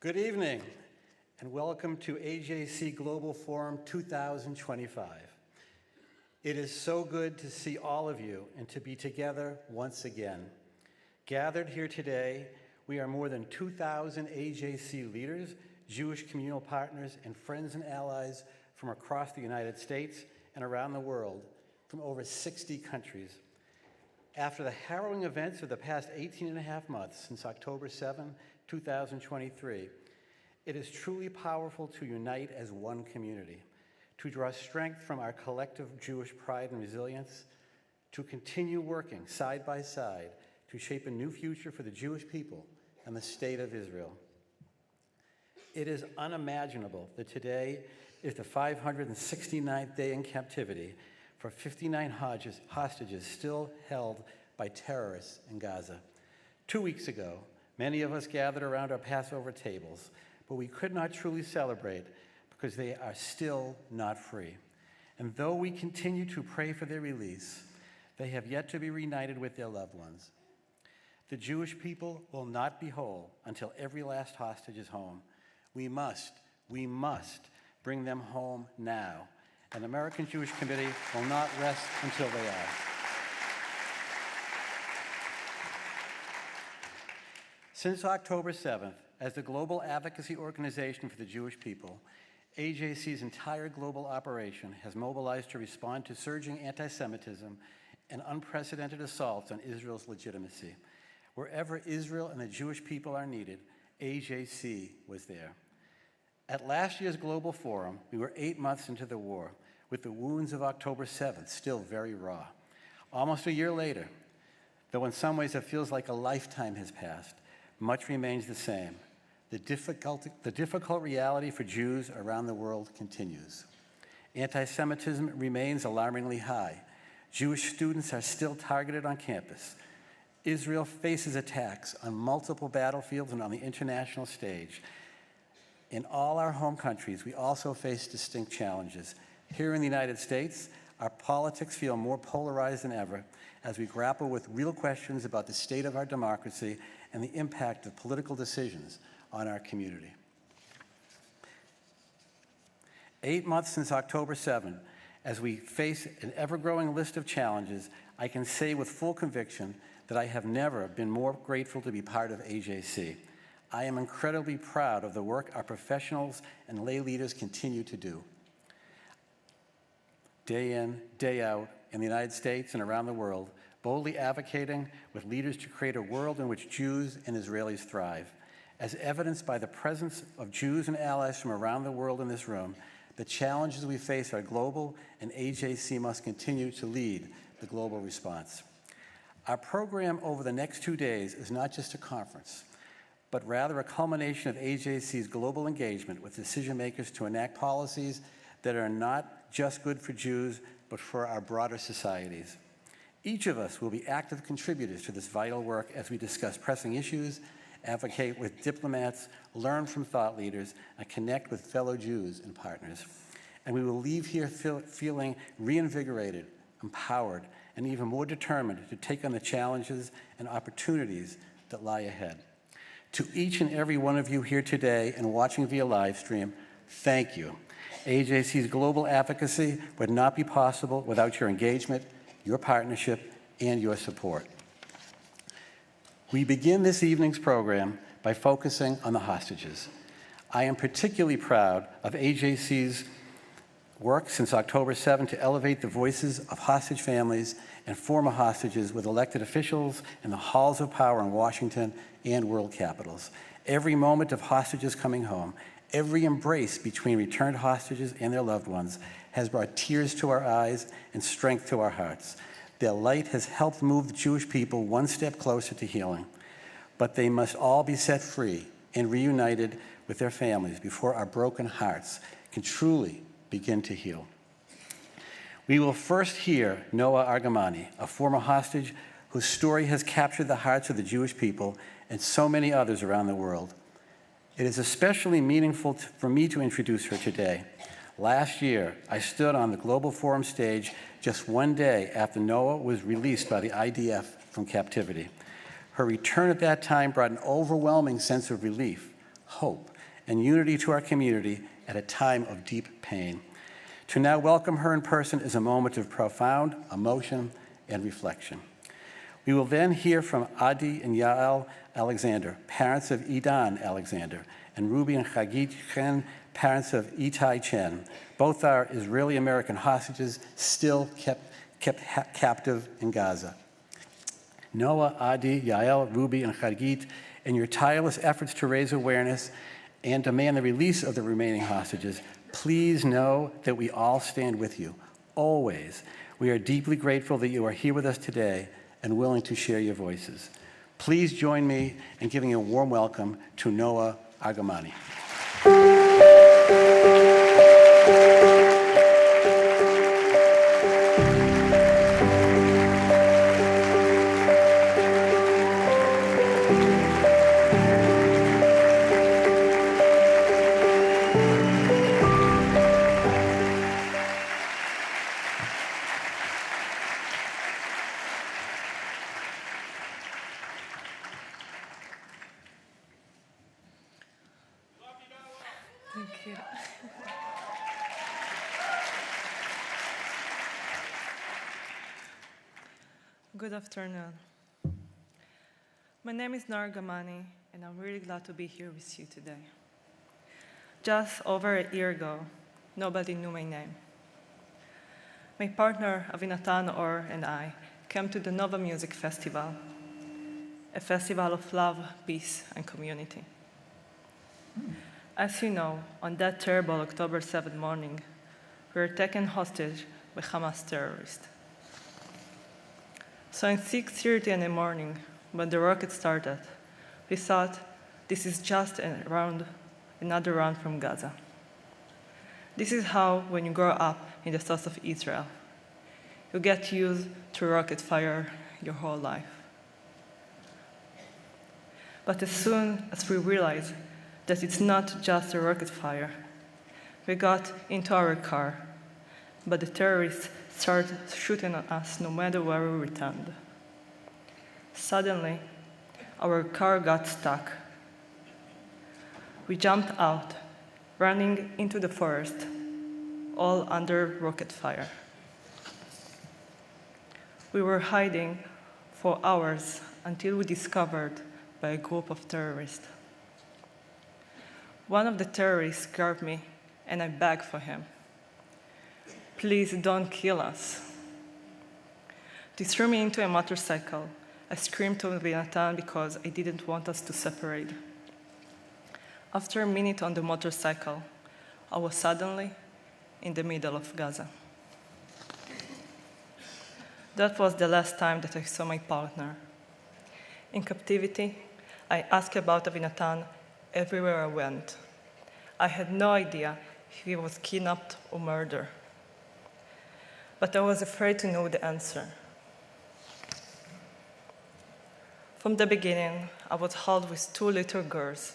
Good evening, and welcome to AJC Global Forum 2025. It is so good to see all of you and to be together once again. Gathered here today, we are more than 2,000 AJC leaders, Jewish communal partners, and friends and allies from across the United States and around the world, from over 60 countries. After the harrowing events of the past 18 and a half months since October 7, 2023, it is truly powerful to unite as one community, to draw strength from our collective Jewish pride and resilience, to continue working side by side to shape a new future for the Jewish people and the State of Israel. It is unimaginable that today is the 569th day in captivity for 59 hostages still held by terrorists in Gaza. 2 weeks ago, many of us gathered around our Passover tables, but we could not truly celebrate because they are still not free. And though we continue to pray for their release, they have yet to be reunited with their loved ones. The Jewish people will not be whole until every last hostage is home. We must bring them home now. And the American Jewish Committee will not rest until they are. Since October 7th, as the global advocacy organization for the Jewish people, AJC's entire global operation has mobilized to respond to surging antisemitism and unprecedented assaults on Israel's legitimacy. Wherever Israel and the Jewish people are needed, AJC was there. At last year's Global Forum, we were 8 months into the war, with the wounds of October 7th still very raw. Almost a year later, though in some ways it feels like a lifetime has passed, much remains the same. The difficult reality for Jews around the world continues. Anti-Semitism remains alarmingly high. Jewish students are still targeted on campus. Israel faces attacks on multiple battlefields and on the international stage. In all our home countries, we also face distinct challenges. Here in the United States, our politics feel more polarized than ever as we grapple with real questions about the state of our democracy and the impact of political decisions on our community. 8 months since October 7, as we face an ever-growing list of challenges, I can say with full conviction that I have never been more grateful to be part of AJC. I am incredibly proud of the work our professionals and lay leaders continue to do. Day in, day out, in the United States and around the world, boldly advocating with leaders to create a world in which Jews and Israelis thrive. As evidenced by the presence of Jews and allies from around the world in this room, the challenges we face are global, and AJC must continue to lead the global response. Our program over the next 2 days is not just a conference, but rather a culmination of AJC's global engagement with decision makers to enact policies that are not just good for Jews, but for our broader societies. Each of us will be active contributors to this vital work as we discuss pressing issues, advocate with diplomats, learn from thought leaders, and connect with fellow Jews and partners. And we will leave here feeling reinvigorated, empowered, and even more determined to take on the challenges and opportunities that lie ahead. To each and every one of you here today and watching via live stream, thank you. AJC's global advocacy would not be possible without your engagement, your partnership, and your support. We begin this evening's program by focusing on the hostages. I am particularly proud of AJC's work since October 7 to elevate the voices of hostage families and former hostages with elected officials in the halls of power in Washington and world capitals. Every moment of hostages coming home, every embrace between returned hostages and their loved ones has brought tears to our eyes and strength to our hearts. Their light has helped move the Jewish people one step closer to healing. But they must all be set free and reunited with their families before our broken hearts can truly begin to heal. We will first hear Noah Argamani, a former hostage whose story has captured the hearts of the Jewish people and so many others around the world. It is especially meaningful for me to introduce her today. Last year, I stood on the Global Forum stage just 1 day after Noah was released by the IDF from captivity. Her return at that time brought an overwhelming sense of relief, hope, and unity to our community at a time of deep pain. To now welcome her in person is a moment of profound emotion and reflection. We will then hear from Adi and Yael Alexander, parents of Edan Alexander, and Ruby and Hagit Chen, parents of Itay Chen. Both are Israeli-American hostages still kept captive in Gaza. Noah, Adi, Yael, Ruby, and Hagit, in your tireless efforts to raise awareness and demand the release of the remaining hostages, please know that we all stand with you, always. We are deeply grateful that you are here with us today and willing to share your voices. Please join me in giving a warm welcome to Noah Argamani. Thank you. Good afternoon. My name is Noah Argamani, and I'm really glad to be here with you today. Just over a year ago, nobody knew my name. My partner, Avinatan Or, and I came to the Nova Music Festival, a festival of love, peace, and community. As you know, on that terrible October 7th morning, we were taken hostage by Hamas terrorists. So at 6:30 in the morning, when the rocket started, we thought, this is just another round from Gaza. This is how, when you grow up in the south of Israel, you get used to rocket fire your whole life. But as soon as we realized that it's not just a rocket fire, we got into our car, but the terrorists started shooting at us no matter where we returned. Suddenly, our car got stuck. We jumped out, running into the forest, all under rocket fire. We were hiding for hours until we discovered by a group of terrorists. One of the terrorists grabbed me, and I begged for him. Please don't kill us. They threw me into a motorcycle. I screamed to Avinatan because I didn't want us to separate. After a minute on the motorcycle, I was suddenly in the middle of Gaza. That was the last time that I saw my partner. In captivity, I asked about Avinatan everywhere I went. I had no idea if he was kidnapped or murdered. But I was afraid to know the answer. From the beginning, I was held with two little girls,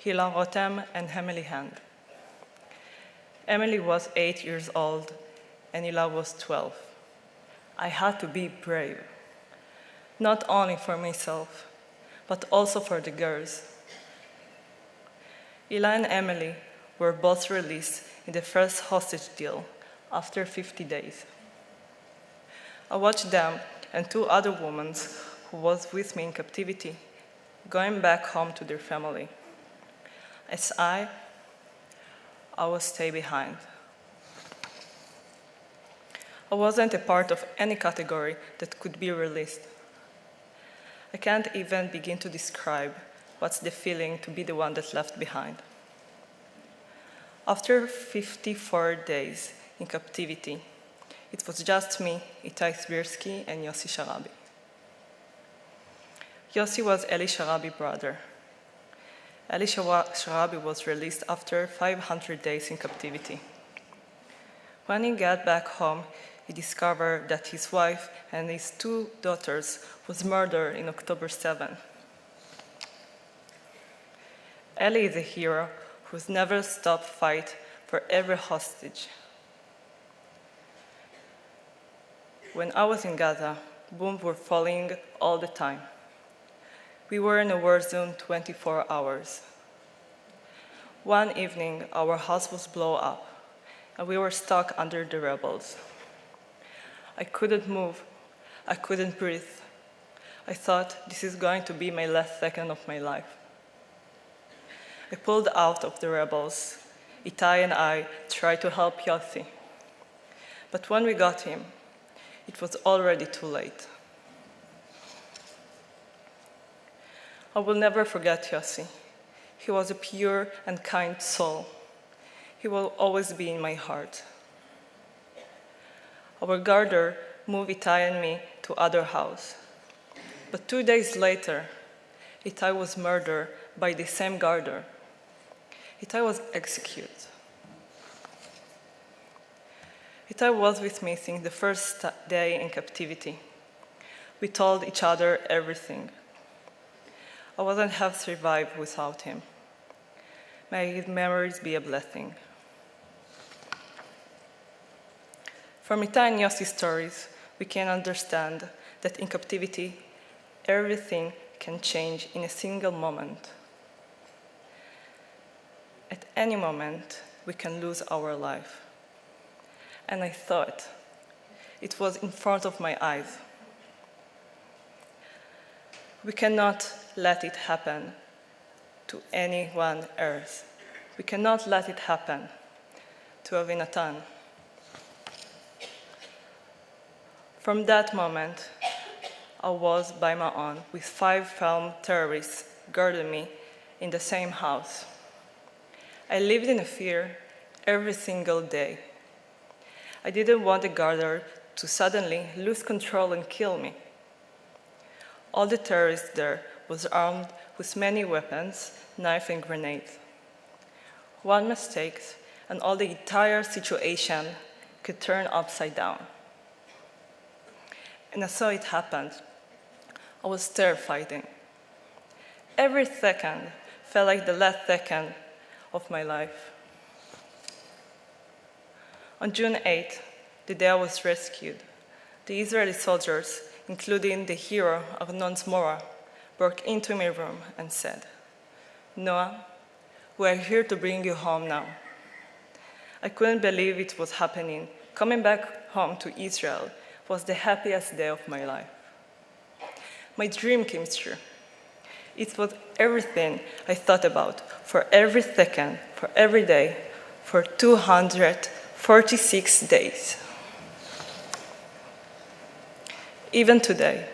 Hila Rotem and Emily Hand. Emily was 8 years old, and Hila was 12. I had to be brave, not only for myself, but also for the girls. Hila and Emily were both released in the first hostage deal after 50 days. I watched them and two other women who was with me in captivity going back home to their family. As I would stay behind. I wasn't a part of any category that could be released. I can't even begin to describe what's the feeling to be the one that's left behind. After 54 days in captivity, it was just me, Itay Chen, and Yossi Sharabi. Yossi was Eli Sharabi's brother. Eli Sharabi was released after 500 days in captivity. When he got back home, he discovered that his wife and his two daughters was murdered in October 7. Eli is a hero who's never stopped fight for every hostage. When I was in Gaza, bombs were falling all the time. We were in a war zone 24 hours. One evening, our house was blown up, and we were stuck under the rebels. I couldn't move. I couldn't breathe. I thought, this is going to be my last second of my life. I pulled out of the rebels. Itay and I tried to help Yossi. But when we got him, it was already too late. I will never forget Yossi. He was a pure and kind soul. He will always be in my heart. Our guarder moved Itay and me to other house. But 2 days later, Itay was murdered by the same guarder. Itay was executed. Itay was with me since the first day in captivity. We told each other everything. I wouldn't have survived without him. May his memories be a blessing. From Itay and Yossi's stories, we can understand that in captivity, everything can change in a single moment. At any moment, we can lose our life. And I thought it was in front of my eyes. We cannot let it happen to anyone else. We cannot let it happen to Avinatan. From that moment, I was by my own with 5 filmed terrorists guarding me in the same house. I lived in fear every single day. I didn't want the guarder to suddenly lose control and kill me. All the terrorists there was armed with many weapons, knives and grenades. One mistake and all the entire situation could turn upside down. And I saw it happen. I was terrified. Every second felt like the last second of my life. On June 8th, the day I was rescued, the Israeli soldiers, including the hero of Nonsmora, broke into my room and said, "Noah, we are here to bring you home now." I couldn't believe it was happening. Coming back home to Israel was the happiest day of my life. My dream came true. It was everything I thought about for every second, for every day, for 246 days. Even today,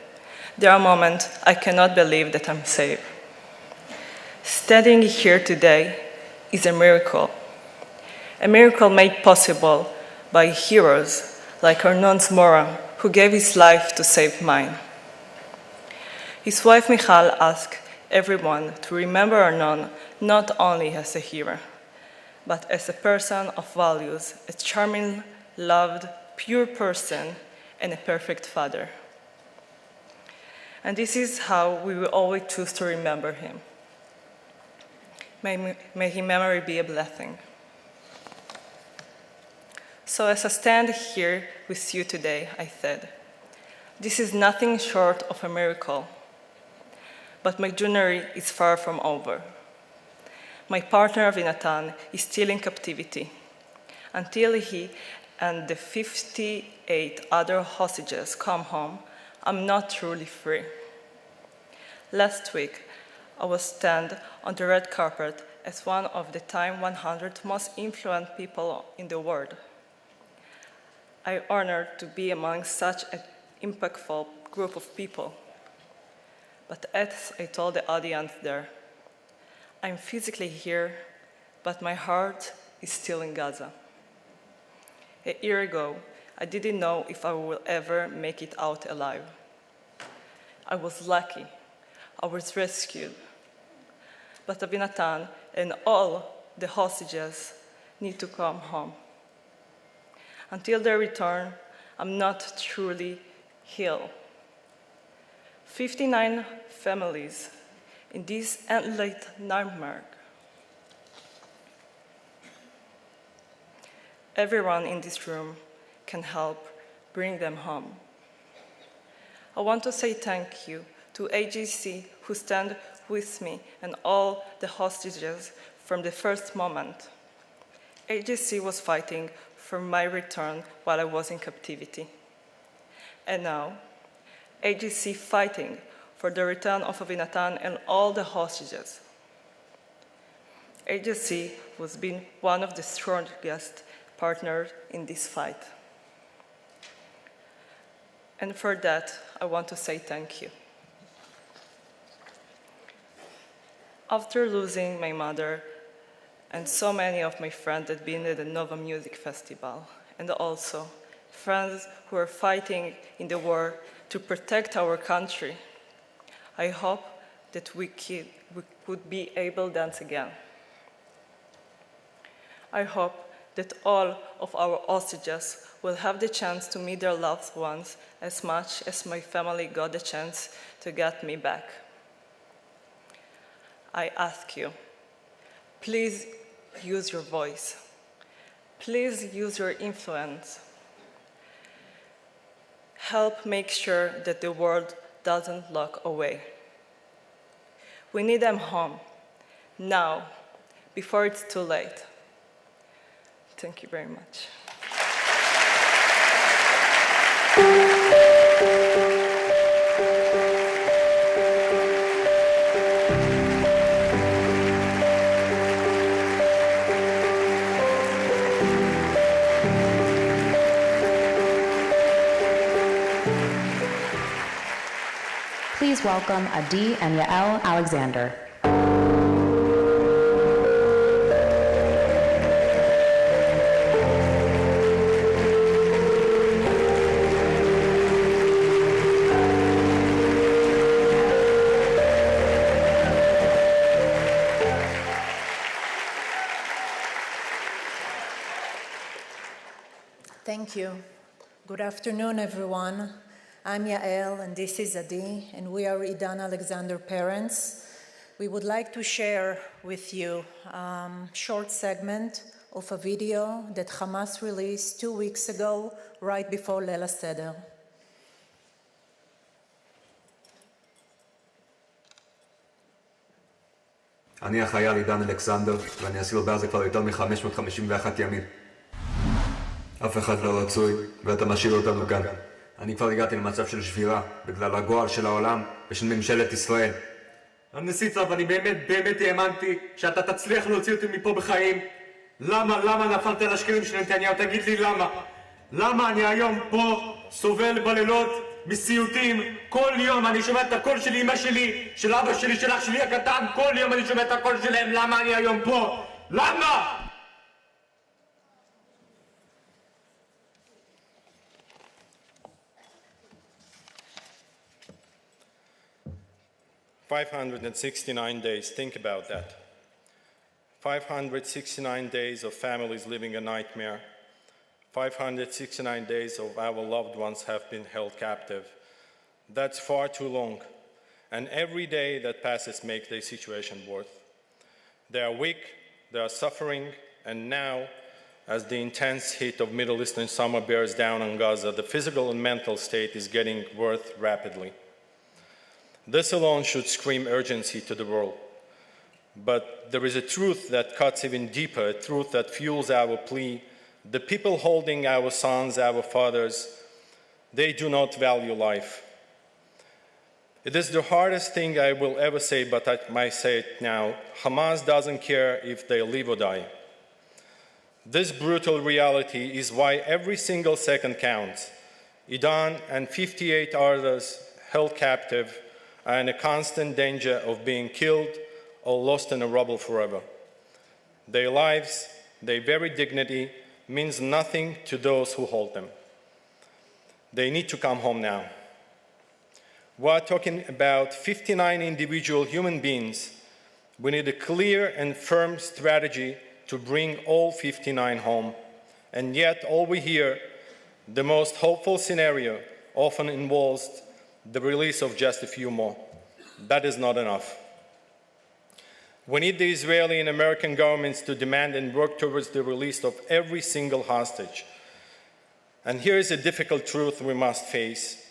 there are moments I cannot believe that I'm safe. Standing here today is a miracle made possible by heroes like Arnon Zmora, who gave his life to save mine. His wife Michal asked everyone to remember Arnon not only as a hero, but as a person of values, a charming, loved, pure person, and a perfect father. And this is how we will always choose to remember him. May his memory be a blessing. So as I stand here with you today, I said, this is nothing short of a miracle, but my journey is far from over. My partner Avinatan is still in captivity. Until he and the 58 other hostages come home, I'm not truly free. Last week, I was stand on the red carpet as one of the Time 100 most influential people in the world. I'm honored to be among such an impactful group of people. But as I told the audience there, I'm physically here, but my heart is still in Gaza. A year ago, I didn't know if I will ever make it out alive. I was lucky. I was rescued. But Avinatan and all the hostages need to come home. Until their return, I'm not truly healed. 59 families in this endless nightmare. Everyone in this room can help bring them home. I want to say thank you to AJC who stand with me and all the hostages from the first moment. AJC was fighting for my return while I was in captivity. And now, AJC fighting for the return of Avinatan and all the hostages. AJC has been one of the strongest partners in this fight. And for that, I want to say thank you. After losing my mother and so many of my friends that been at the Nova Music Festival, and also friends who are fighting in the war to protect our country, I hope that we could be able to dance again. I hope that all of our hostages will have the chance to meet their loved ones as much as my family got the chance to get me back. I ask you, please use your voice. Please use your influence. Help make sure that the world doesn't look away. We need them home, now, before it's too late. Thank you very much. Please welcome Adi and Yael Alexander. Thank you. Good afternoon, everyone. I'm Yael, and this is Adi, and we are Edan Alexander parents. We would like to share with you a short segment of a video that Hamas released 2 weeks ago, right before Leil HaSeder. אני החייל עידן אלכסנדר, ואני אסיר בעזה כבר יותר מ-551 ימים. אף אחד לא רצוי, ואתה משאיר אותנו כאן. אני כבר הגעתי למצב של שבירה, בגלל הגועל של העולם ושל ממשלת ישראל. הנשיא צב, אני באמת האמנתי שאתה תצליח להוציא אותי מפה בחיים. למה נפלת על השקרים של נתניהו? תגיד לי למה. למה אני היום פה סובל בלילות מסיוטים? כל יום אני שומע את הקול של אמא שלי, של אבא שלי, של אח שלי הקטן, כל יום אני שומע את הקול שלהם. למה אני היום פה? למה? 569 days, think about that. 569 days of families living a nightmare. 569 days of our loved ones have been held captive. That's far too long. And every day that passes makes the situation worse. They are weak, they are suffering, and now, as the intense heat of Middle Eastern summer bears down on Gaza, the physical and mental state is getting worse rapidly. This alone should scream urgency to the world. But there is a truth that cuts even deeper, a truth that fuels our plea. The people holding our sons, our fathers, they do not value life. It is the hardest thing I will ever say, but I might say it now. Hamas doesn't care if they live or die. This brutal reality is why every single second counts. Edan and 58 others held captive are in a constant danger of being killed or lost in the rubble forever. Their lives, their very dignity, means nothing to those who hold them. They need to come home now. We're talking about 59 individual human beings. We need a clear and firm strategy to bring all 59 home. And yet, all we hear, the most hopeful scenario, often involves the release of just a few more. That is not enough. We need the Israeli and American governments to demand and work towards the release of every single hostage. And here is a difficult truth we must face.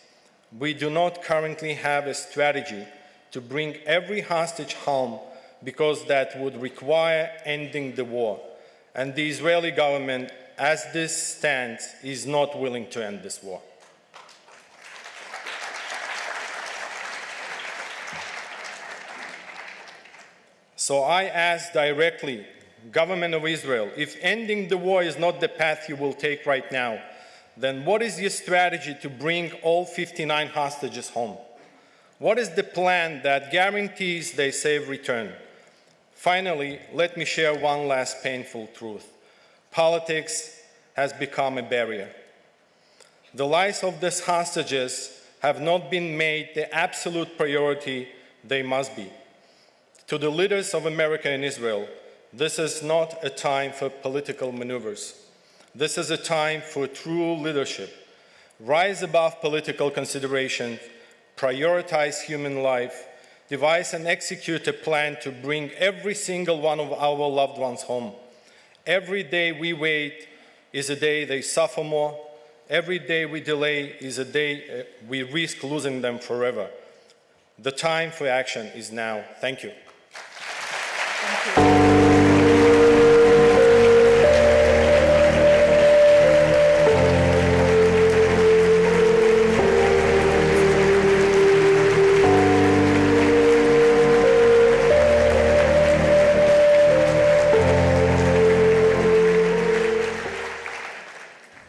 We do not currently have a strategy to bring every hostage home because that would require ending the war. And the Israeli government, as this stands, is not willing to end this war. So I ask directly, government of Israel, if ending the war is not the path you will take right now, then what is your strategy to bring all 59 hostages home? What is the plan that guarantees they safe return? Finally, let me share one last painful truth. Politics has become a barrier. The lives of these hostages have not been made the absolute priority they must be. To the leaders of America and Israel, this is not a time for political maneuvers. This is a time for true leadership. Rise above political considerations, prioritize human life, devise and execute a plan to bring every single one of our loved ones home. Every day we wait is a day they suffer more. Every day we delay is a day we risk losing them forever. The time for action is now. Thank you. Thank you.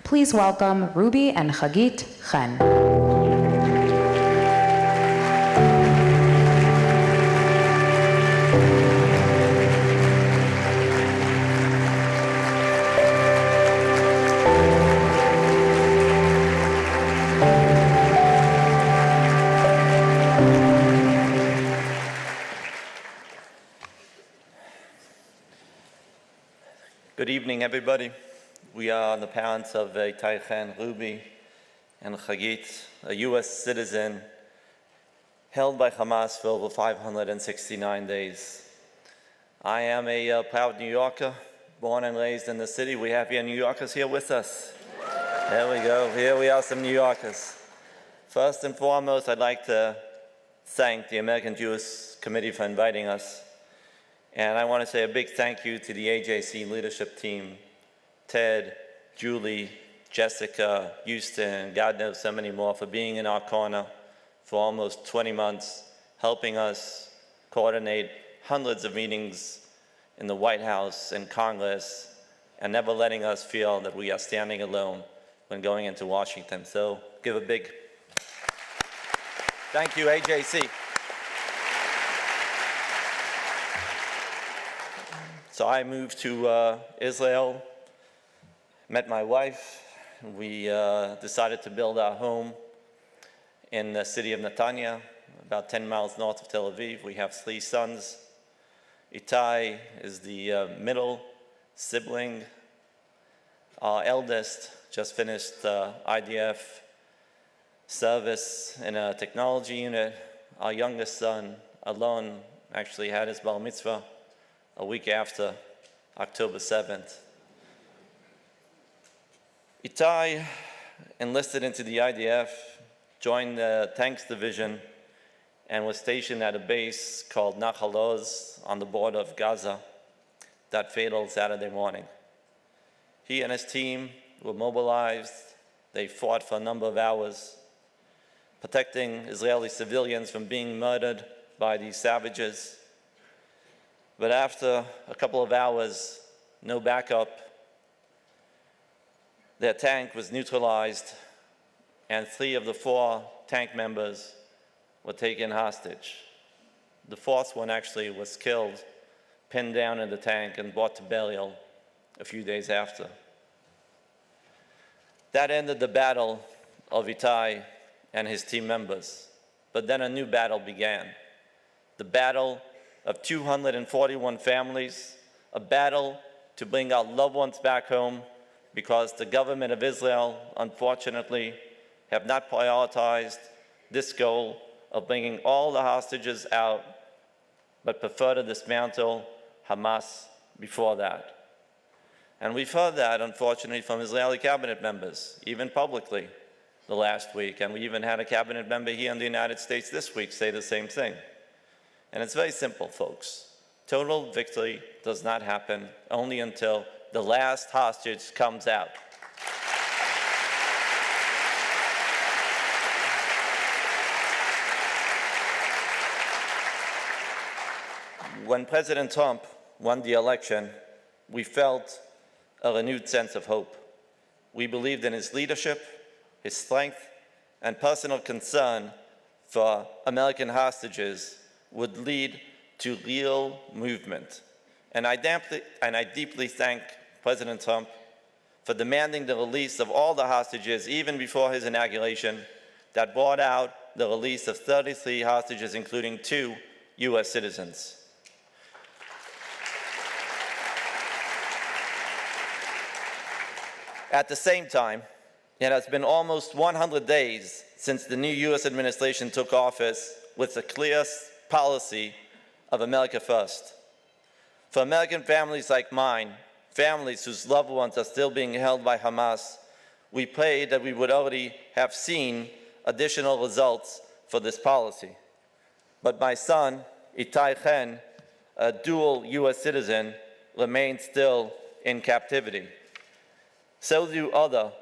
Please welcome Ruby and Hagit Chen. Good evening, everybody. We are the parents of Itay Chen, Ruby, and Hagit, a U.S. citizen held by Hamas for over 569 days. I am a proud New Yorker, born and raised in the city. We have here New Yorkers here with us. There we go. Here we are, some New Yorkers. First and foremost, I'd like to thank the American Jewish Committee for inviting us. And I want to say a big thank you to the AJC leadership team, Ted, Julie, Jessica, Houston, God knows so many more, for being in our corner for almost 20 months, helping us coordinate hundreds of meetings in the White House and Congress, and never letting us feel that we are standing alone when going into Washington. So give a big thank you, AJC. So I moved to Israel, met my wife. We decided to build our home in the city of Netanya, about 10 miles north of Tel Aviv. We have 3 sons. Itay is the middle sibling. Our eldest just finished IDF service in a technology unit. Our youngest son, Alon, actually had his bar mitzvah a week after, October 7th. Itay enlisted into the IDF, joined the tanks division, and was stationed at a base called Nahal Oz on the border of Gaza that fatal Saturday morning. He and his team were mobilized. They fought for a number of hours, protecting Israeli civilians from being murdered by these savages. But after a couple of hours, no backup, their tank was neutralized, and 3 of the 4 tank members were taken hostage. The 4th one actually was killed, pinned down in the tank, and brought to burial a few days after. That ended the battle of Itay and his team members. But then a new battle began. The battle of 241 families, a battle to bring our loved ones back home, because the government of Israel, unfortunately, have not prioritized this goal of bringing all the hostages out, but prefer to dismantle Hamas before that. And we've heard that, unfortunately, from Israeli cabinet members, even publicly, the last week. And we even had a cabinet member here in the United States this week say the same thing. And it's very simple, folks. Total victory does not happen only until the last hostage comes out. When President Trump won the election, we felt a renewed sense of hope. We believed in his leadership, his strength, and personal concern for American hostages would lead to real movement. And I deeply thank President Trump for demanding the release of all the hostages even before his inauguration that brought out the release of 33 hostages, including 2 US citizens. At the same time, it has been almost 100 days since the new US administration took office with the clear policy of America First. For American families like mine, families whose loved ones are still being held by Hamas, we prayed that we would already have seen additional results for this policy. But my son, Itay Chen, a dual US citizen, remains still in captivity. So do other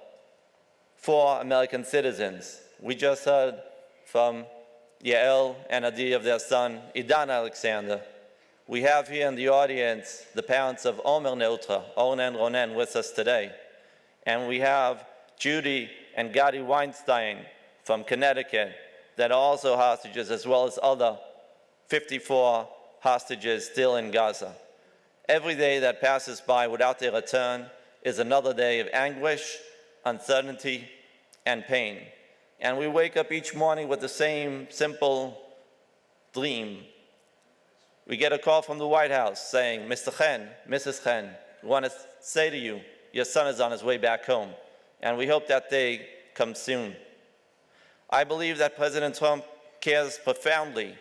4 American citizens. We just heard from Yael and Adi of their son, Edan Alexander. We have here in the audience the parents of Omer Neutra, Onen Ronen, with us today. And we have Judy and Gadi Weinstein from Connecticut that are also hostages, as well as other 54 hostages still in Gaza. Every day that passes by without their return is another day of anguish, uncertainty, and pain. And we wake up each morning with the same simple dream. We get a call from the White House saying, Mr. Chen, Mrs. Chen, we want to say to you, your son is on his way back home. And we hope that day comes soon. I believe that President Trump cares profoundly,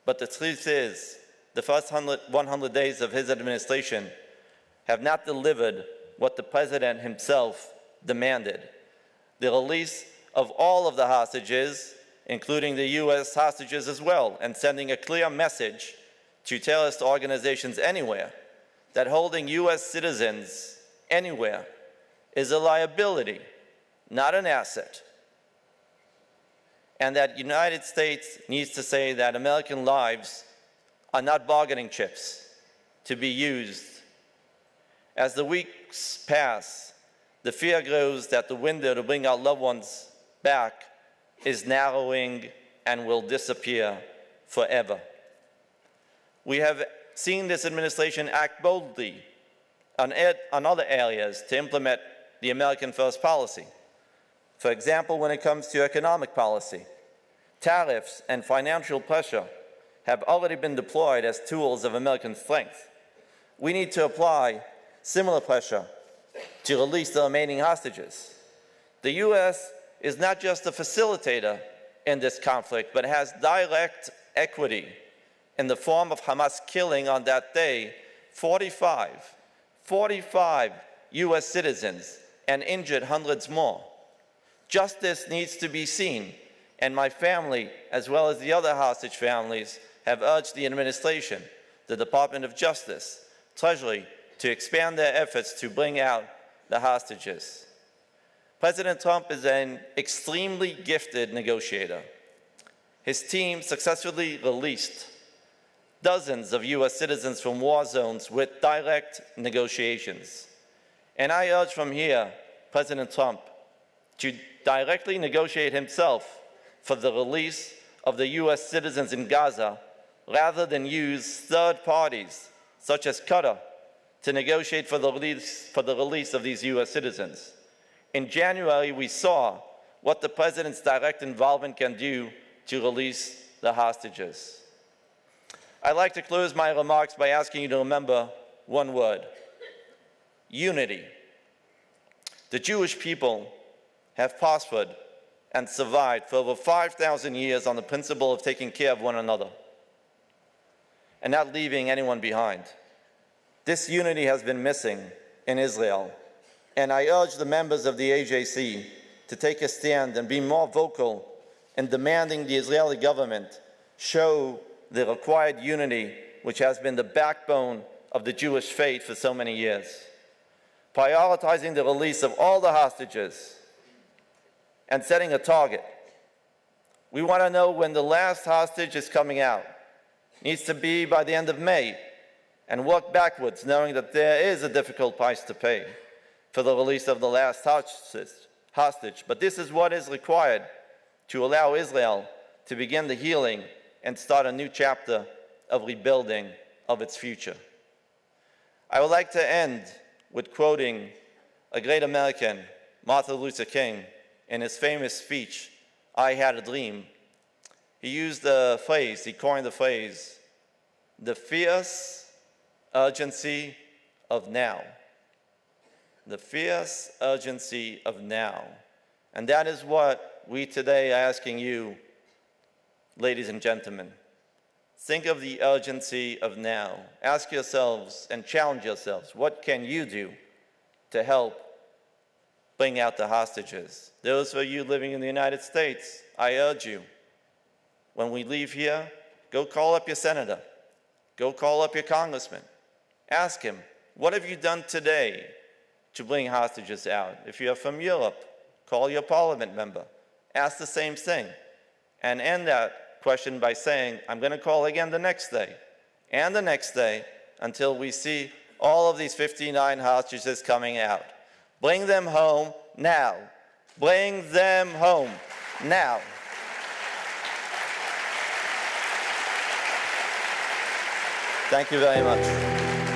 but the truth is, the first 100 days of his administration have not delivered what the President himself demanded. The release of all of the hostages, including the US hostages as well, and sending a clear message to terrorist organizations anywhere that holding US citizens anywhere is a liability, not an asset. And that the United States needs to say that American lives are not bargaining chips to be used. As the weeks pass, the fear grows that the window to bring our loved ones back is narrowing and will disappear forever. We have seen this administration act boldly on other areas to implement the American First policy. For example, when it comes to economic policy, tariffs and financial pressure have already been deployed as tools of American strength. We need to apply similar pressure to release the remaining hostages. The US is not just a facilitator in this conflict, but has direct equity in the form of Hamas killing on that day 45 US citizens and injured hundreds more. Justice needs to be seen, and my family, as well as the other hostage families, have urged the administration, the Department of Justice, Treasury, to expand their efforts to bring out the hostages. President Trump is an extremely gifted negotiator. His team successfully released dozens of US citizens from war zones with direct negotiations. And I urge from here President Trump to directly negotiate himself for the release of the US citizens in Gaza rather than use third parties such as Qatar to negotiate for the release of these US citizens. In January, we saw what the President's direct involvement can do to release the hostages. I'd like to close my remarks by asking you to remember one word: unity. The Jewish people have prospered and survived for over 5,000 years on the principle of taking care of one another and not leaving anyone behind. This unity has been missing in Israel, and I urge the members of the AJC to take a stand and be more vocal in demanding the Israeli government show the required unity which has been the backbone of the Jewish faith for so many years, prioritizing the release of all the hostages, and setting a target. We want to know when the last hostage is coming out. It needs to be by the end of May, and work backwards, knowing that there is a difficult price to pay for the release of the last hostage. But this is what is required to allow Israel to begin the healing and start a new chapter of rebuilding of its future. I would like to end with quoting a great American, Martin Luther King, in his famous speech, "I Had a Dream." He used the phrase, he coined the phrase, "the fierce urgency of now." The fierce urgency of now. And that is what we today are asking you, ladies and gentlemen. Think of the urgency of now. Ask yourselves and challenge yourselves, what can you do to help bring out the hostages? Those of you living in the United States, I urge you, when we leave here, go call up your senator. Go call up your congressman. Ask him, what have you done today to bring hostages out? If you're from Europe, call your parliament member. Ask the same thing. And end that question by saying, I'm going to call again the next day, and the next day, until we see all of these 59 hostages coming out. Bring them home now. Bring them home now. Thank you very much.